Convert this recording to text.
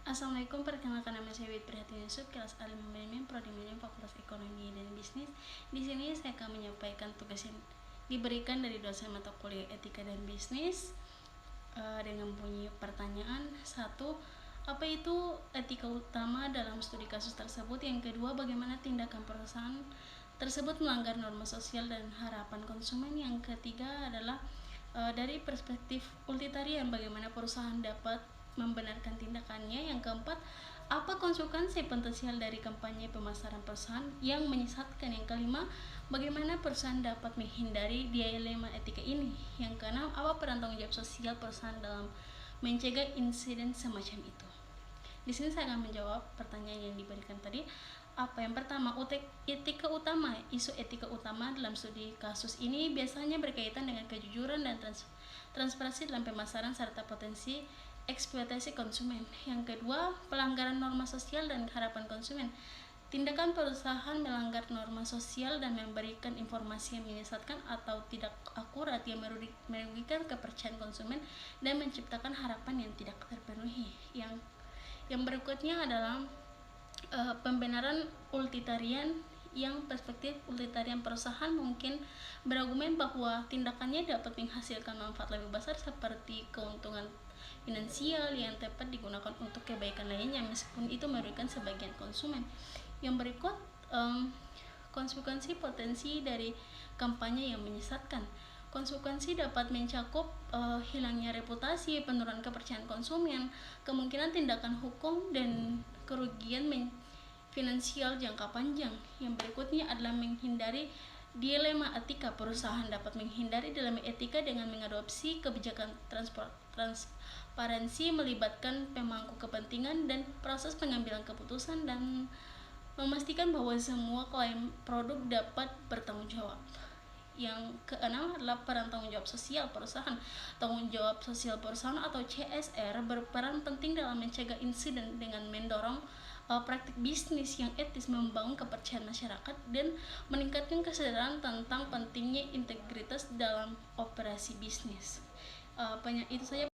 Assalamualaikum, perkenalkan nama saya Wid Prihatin Yusuf, kelas A5 Manajemen, Prodi Manajemen, Fakultas Ekonomi dan Bisnis. Di sini saya akan menyampaikan tugas yang diberikan dari dosen mata kuliah Etika dan Bisnis dengan bunyi pertanyaan. 1. Apa itu etika utama dalam studi kasus tersebut? Yang kedua, bagaimana tindakan perusahaan tersebut melanggar norma sosial dan harapan konsumen? Yang ketiga adalah dari perspektif utilitarian, bagaimana perusahaan dapat membenarkan tindakannya. Yang keempat, apa konsekuensi potensial dari kampanye pemasaran perusahaan yang menyesatkan. Yang kelima, bagaimana perusahaan dapat menghindari dilema etika ini. Yang keenam, apa peran tanggung jawab sosial perusahaan dalam mencegah insiden semacam itu. Di sini saya akan menjawab pertanyaan yang diberikan tadi. Apa yang pertama, etika utama. Isu etika utama dalam studi kasus ini biasanya berkaitan dengan kejujuran dan transparansi dalam pemasaran serta potensi eksploitasi konsumen. Yang kedua, pelanggaran norma sosial dan harapan konsumen. Tindakan perusahaan melanggar norma sosial dan memberikan informasi yang menyesatkan atau tidak akurat yang merugikan kepercayaan konsumen dan menciptakan harapan yang tidak terpenuhi. Yang berikutnya adalah pembenaran utilitarian. Yang perspektif utilitarian, perusahaan mungkin berargumen bahwa tindakannya dapat menghasilkan manfaat lebih besar seperti keuntungan finansial yang tepat digunakan untuk kebaikan lainnya meskipun itu merugikan sebagian konsumen. Yang berikut, konsekuensi potensi dari kampanye yang menyesatkan. Konsekuensi dapat mencakup hilangnya reputasi, penurunan kepercayaan konsumen, kemungkinan tindakan hukum, dan kerugian finansial jangka panjang. Yang berikutnya adalah menghindari dilema etika. Perusahaan dapat menghindari dilema etika dengan mengadopsi kebijakan transparansi, melibatkan pemangku kepentingan dan proses pengambilan keputusan, dan memastikan bahwa semua klaim produk dapat bertanggung jawab. Yang keenam adalah peran tanggung jawab sosial perusahaan. Tanggung jawab sosial perusahaan atau CSR berperan penting dalam mencegah insiden dengan mendorong praktik bisnis yang etis, membangun kepercayaan masyarakat, dan meningkatkan kesadaran tentang pentingnya integritas dalam operasi bisnis. Itu saja.